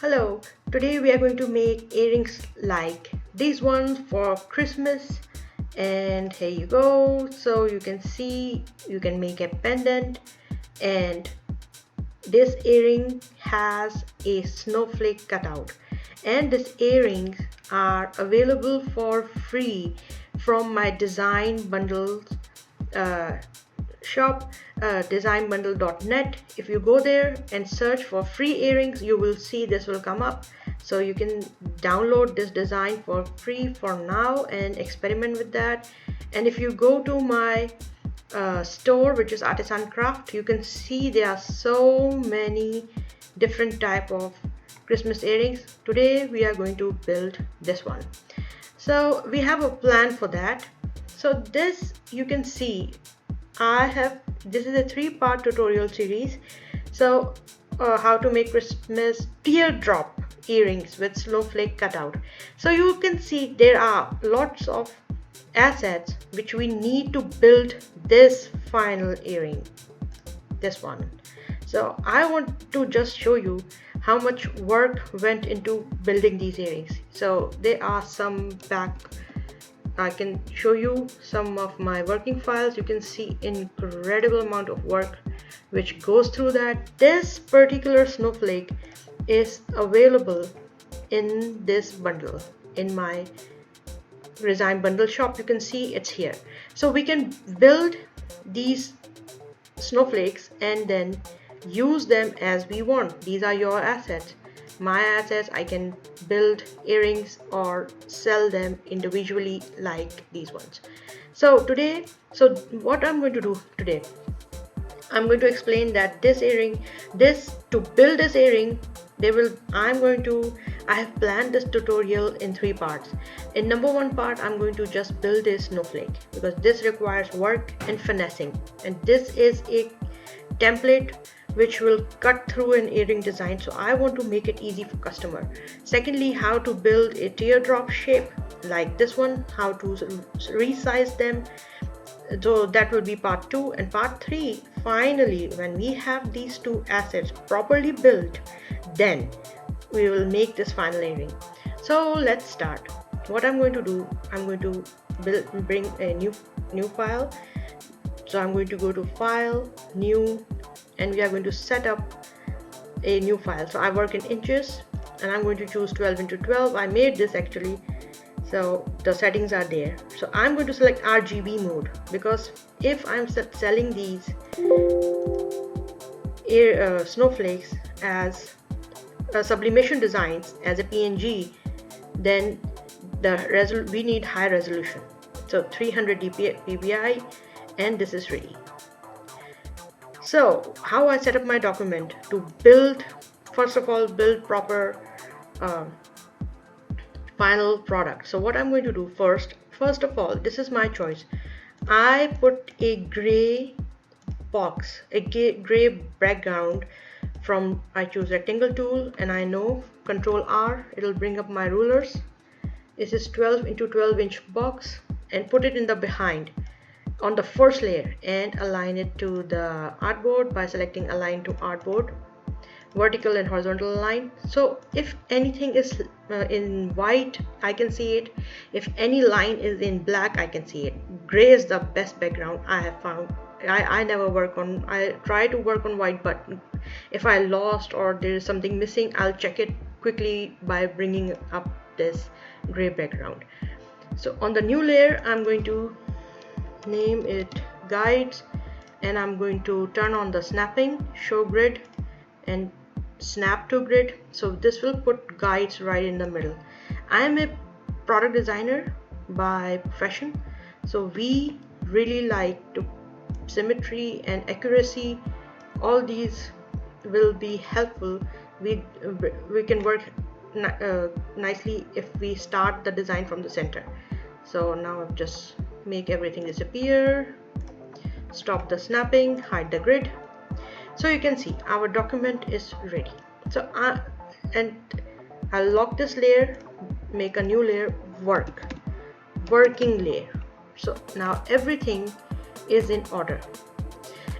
Hello, today we are going to make earrings like these ones for Christmas, and here you go. So you can see you can make a pendant, and this earring has a snowflake cutout, and these earrings are available for free from my design bundles uh, shop, designbundle.net. If you go there and search for free earrings, you will see this will come up. So you can download this design for free for now and experiment with that. And if you go to my store, which is Artisan Craft, you can see there are so many different type of Christmas earrings. Today we are going to build this one. So we have a plan for that. So this you can see this is a 3-part tutorial series. So how to make Christmas teardrop earrings with snowflake cutout. So you can see there are lots of assets which we need to build this final earring, this one. So I want to just show you how much work went into building these earrings. So there are some back. I can show you some of my working files. You can see incredible amount of work which goes through that. This particular snowflake is available in this bundle in my design bundle shop. You can see it's here. So we can build these snowflakes and then use them as we want. These are your assets. My assets, I can build earrings or sell them individually like these ones. So what I'm going to do today, I'm going to explain that this earring, to build this earring, I have planned this tutorial in 3 parts. In number 1 part, I'm going to just build a snowflake because this requires work and finessing, and this is a template which will cut through an earring design, so I want to make it easy for customer. Secondly, how to build a teardrop shape like this one, how to resize them. So that will be part 2, and part 3, finally, when we have these 2 assets properly built, then we will make this final earring. So let's start. What I'm going to do, I'm going to bring a new file. So I'm going to go to File, New, and we are going to set up a new file. So I work in inches and I'm going to choose 12 into 12. I made this actually, so the settings are there. So I'm going to select RGB mode because if I'm selling these snowflakes as sublimation designs as a PNG, then we need high resolution. So 300 dpi, and this is ready. So how I set up my document to build, first of all, build proper final product. So what I'm going to do first of all, this is my choice. I put a gray box, a gray background from, I choose rectangle tool, and I know Control R, it'll bring up my rulers. This is 12 into 12 inch box, and put it in the behind on the first layer and align it to the artboard by selecting align to artboard, vertical and horizontal line. So if anything is in white, I can see it. If any line is in black, I can see it. Gray is the best background I have found. I try to work on white, but if I lost or there is something missing, I'll check it quickly by bringing up this gray background. So on the new layer, I'm going to name it guides, and I'm going to turn on the snapping, show grid and snap to grid. So this will put guides right in the middle. I am a product designer by profession, so we really like to symmetry and accuracy. All these will be helpful. We can work nicely if we start the design from the center. So now I've just make everything disappear, stop the snapping, hide the grid. So you can see our document is ready. So I'll lock this layer, make a new layer, working layer. So now everything is in order.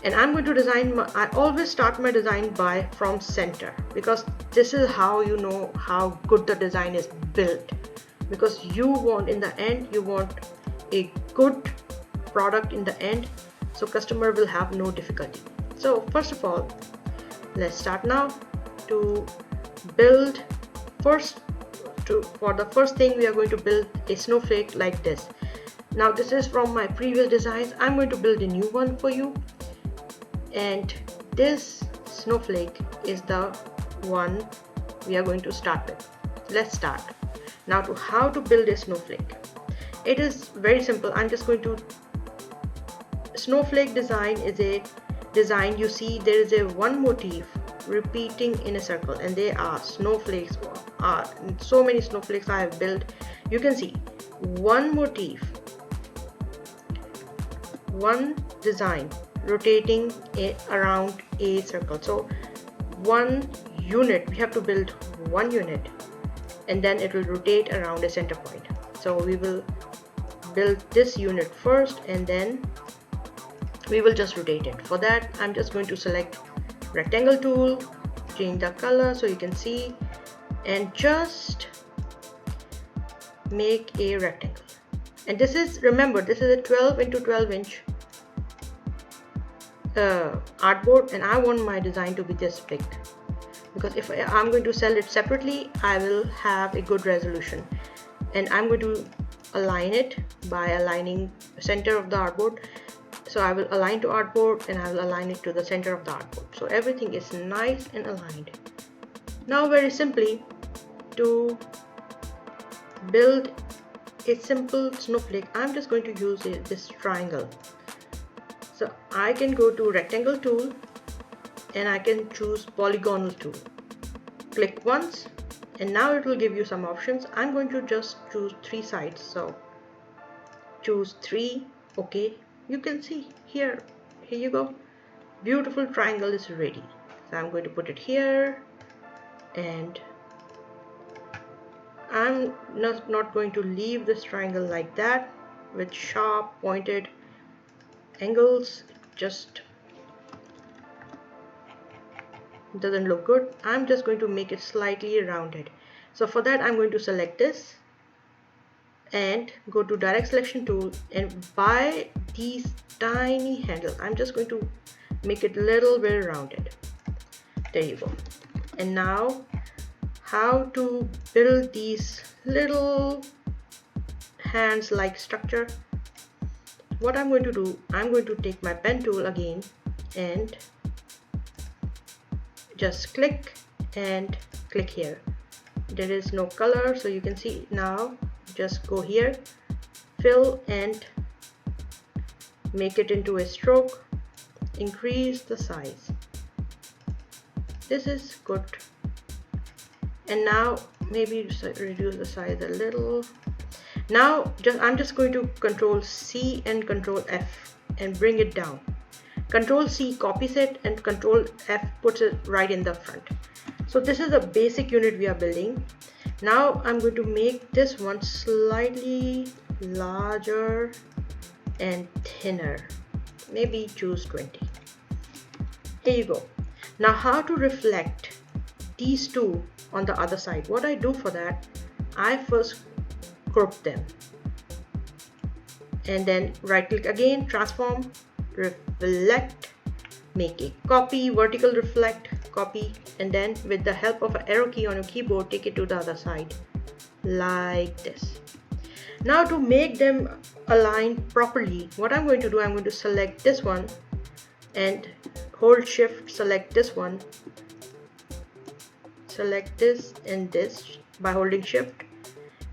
And I'm going to design I always start my design from center, because this is how you know how good the design is built, because you want in the end, you want a good product in the end, so customer will have no difficulty. So first of all, let's start now to build. For the first thing, we are going to build a snowflake like this. Now this is from my previous designs. I'm going to build a new one for you, and this snowflake is the one we are going to start with. Let's start now to how to build a snowflake. It is very simple. I'm just going to snowflake design is a design, you see there is a one motif repeating in a circle, and they are snowflakes. So many snowflakes I have built. You can see one motif, one design rotating around a circle. So one unit, we have to build one unit, and then it will rotate around a center point. So we will build this unit first, and then we will just rotate it. For that, I'm just going to select rectangle tool, change the color so you can see, and just make a rectangle. And this is, remember, this is a 12 into 12 inch artboard, and I want my design to be this big, because if I'm going to sell it separately, I will have a good resolution. And I'm going to align it by aligning center of the artboard. So I will align to artboard, and I will align it to the center of the artboard, so everything is nice and aligned. Now very simply, to build a simple snowflake, I'm just going to use this triangle. So I can go to rectangle tool, and I can choose polygonal tool. Click once, and now it will give you some options. I'm going to just choose 3 sides, so choose 3. Okay, you can see here you go, beautiful triangle is ready. So I'm going to put it here, and I'm not going to leave this triangle like that with sharp pointed angles. Just doesn't look good. I'm just going to make it slightly rounded. So for that, I'm going to select this and go to direct selection tool, and by these tiny handles, I'm just going to make it a little bit rounded. There you go. And now how to build these little hands like structure. What I'm going to do, I'm going to take my pen tool again and just click and click here. There is no color, so you can see now. Just go here, fill, and make it into a stroke. Increase the size. This is good. And now maybe reduce the size a little. Now I'm just going to Control C and Control F and bring it down. Control C copies it, and Control F puts it right in the front. So this is the basic unit we are building. Now I'm going to make this one slightly larger and thinner. Maybe choose 20. Here you go. Now how to reflect these two on the other side. What I do for that, I first group them, and then right click again, transform, reflect, make a copy, vertical reflect, copy, and then with the help of an arrow key on your keyboard, take it to the other side like this. Now to make them align properly, what I'm going to do, I'm going to select this one and hold shift, select this one, select this and this by holding shift,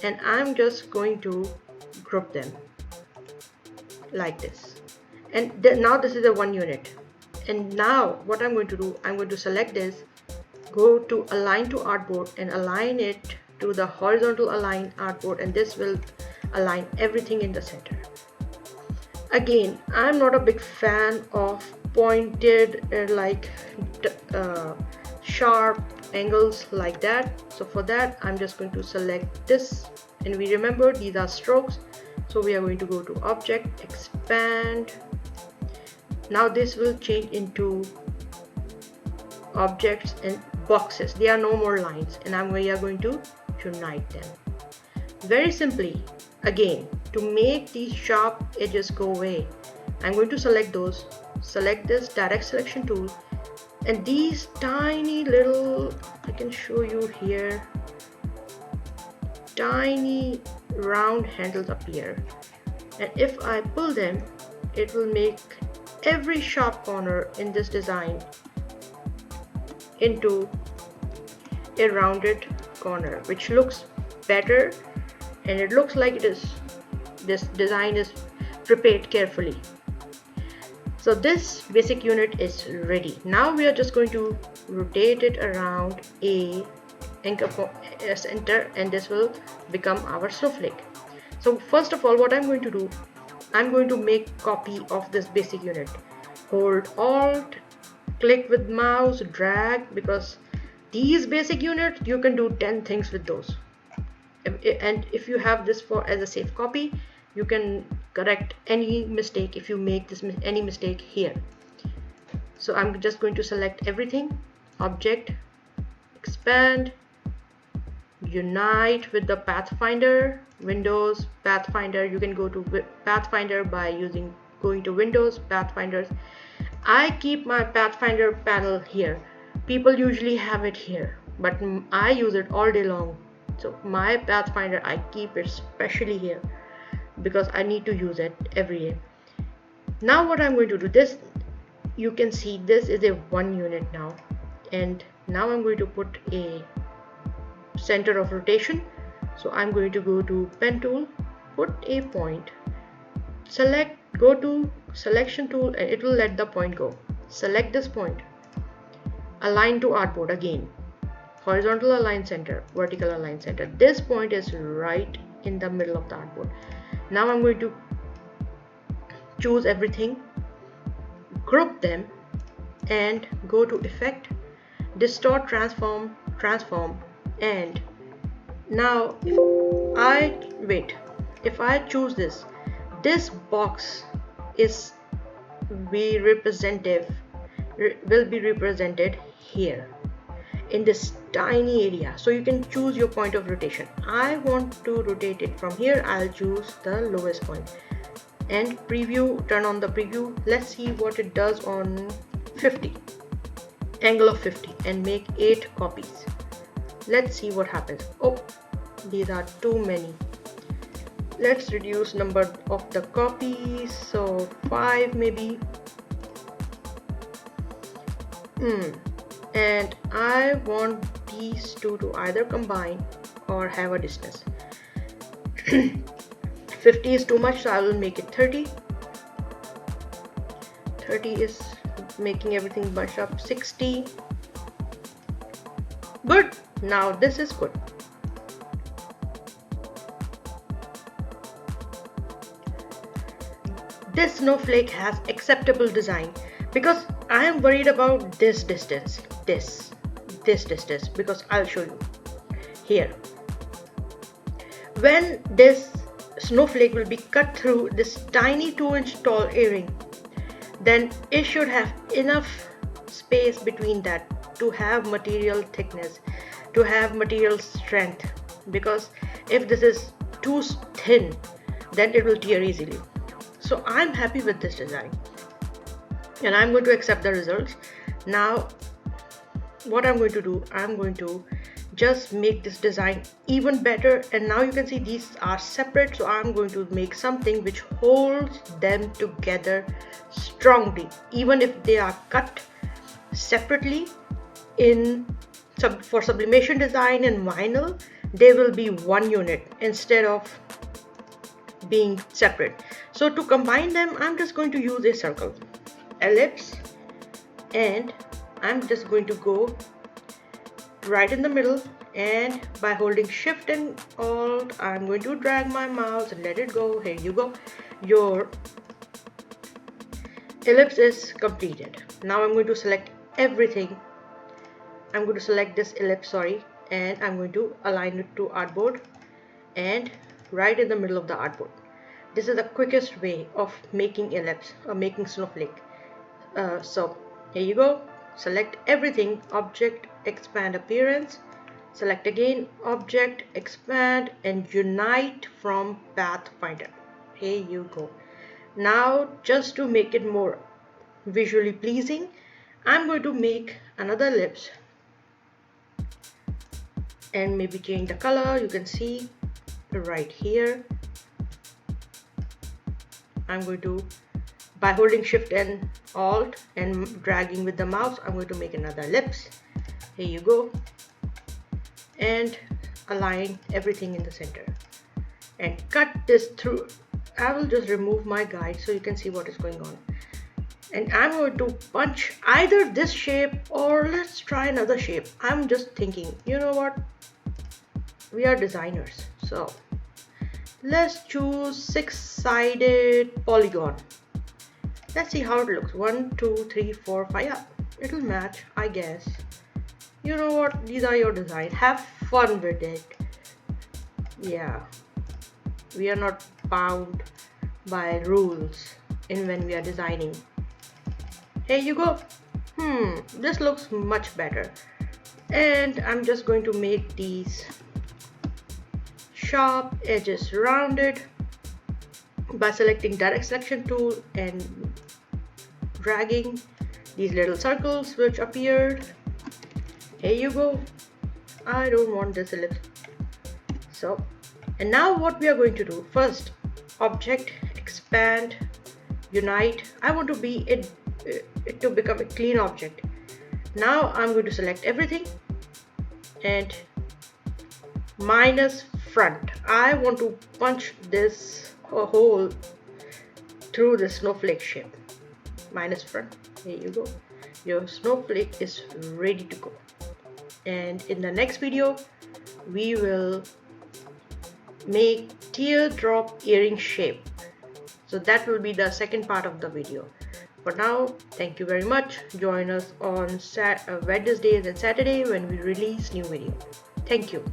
and I'm just going to group them like this. And now this is a one unit. And now what I'm going to do, I'm going to select this, go to align to artboard and align it to the horizontal align artboard, and this will align everything in the center. Again, I'm not a big fan of pointed sharp angles like that. So for that, I'm just going to select this, and we remember these are strokes. So we are going to go to object, expand, Now this will change into objects and boxes. There are no more lines, and we are going to unite them. Very simply, again, to make these sharp edges go away, I'm going to select those, select this direct selection tool, and these tiny little, I can show you here, tiny round handles appear, and if I pull them, it will make every sharp corner in this design into a rounded corner, which looks better, and it looks like this design is prepared carefully. So this basic unit is ready. Now we are just going to rotate it around a anchor center, and this will become our snowflake. So first of all, what I'm going to do, I'm going to make copy of this basic unit. Hold Alt, click with mouse, drag, because these basic units you can do 10 things with those. And if you have this for as a safe copy, you can correct any mistake if you make any mistake here. So I'm just going to select everything, object, expand, unite with the Pathfinder, Windows, Pathfinder. You can go to Pathfinder by going to Windows, Pathfinders. I keep my Pathfinder panel here. People usually have it here, but I use it all day long. So my Pathfinder, I keep it especially here because I need to use it every day. Now what I'm going to do, this, you can see this is a 1 unit now, and now I'm going to put a center of rotation. So I'm going to go to pen tool, put a point, select, go to selection tool, and it will let the point go. Select this point, align to artboard again, horizontal align center, vertical align center. This point is right in the middle of the artboard. Now I'm going to choose everything, group them, and go to effect, distort, transform, and now if I choose this box is will be represented here in this tiny area. So you can choose your point of rotation. I want to rotate it from here. I'll choose the lowest point and preview, turn on the preview. Let's see what it does on 50, angle of 50, and make 8 copies. Let's see what happens. Oh, these are too many. Let's reduce number of the copies, so 5 maybe. And I want these two to either combine or have a distance. 50 is too much, so I will make it 30. 30 is making everything bunch up. 60. Good. Now this is good. This snowflake has acceptable design because I am worried about this distance, this distance, because I'll show you here. When this snowflake will be cut through this tiny 2-inch tall earring, then it should have enough space between that to have material thickness, to have material strength, because if this is too thin, then it will tear easily. So I'm happy with this design and I'm going to accept the results. Now what I'm going to do, I'm going to just make this design even better, and now you can see these are separate, so I'm going to make something which holds them together strongly. Even if they are cut separately for sublimation design and vinyl, they will be one unit instead of being separate. So to combine them, I'm just going to use a circle, ellipse, and I'm just going to go right in the middle, and by holding Shift and Alt, I'm going to drag my mouse and let it go. Here you go. Your ellipse is completed. Now I'm going to select everything. I'm going to select this ellipse, and I'm going to align it to artboard and right in the middle of the artboard. This is the quickest way of making ellipse or making snowflake. So here you go. Select everything, object, expand appearance. Select again, object, expand, and unite from Pathfinder. Here you go. Now, just to make it more visually pleasing, I'm going to make another lips and maybe change the color. You can see right here. I'm going to, by holding shift and alt and dragging with the mouse, I'm going to make another lips. Here you go. And align everything in the center and cut this through. I will just remove my guide so you can see what is going on. And I'm going to punch either this shape or let's try another shape. I'm just thinking, you know what? We are designers. So let's choose 6-sided polygon. Let's see how it looks. 1, 2, 3, 4, 5. Yeah, it'll match, I guess. You know what? These are your designs. Have fun with it. Yeah. We are not bound by rules when we are designing. Here you go. This looks much better. And I'm just going to make these sharp edges rounded by selecting direct selection tool and dragging these little circles which appeared. Here you go. I don't want this ellipse. So, and now what we are going to do, first object, expand, unite. I want to be it to become a clean object. Now I'm going to select everything and minus front. I want to punch this hole through the snowflake shape. Minus front. Here you go. Your snowflake is ready to go. And in the next video we will make teardrop earring shape. So that will be the second part of the video. For now, thank you very much. Join us on Wednesdays and Saturday when we release new video. Thank you.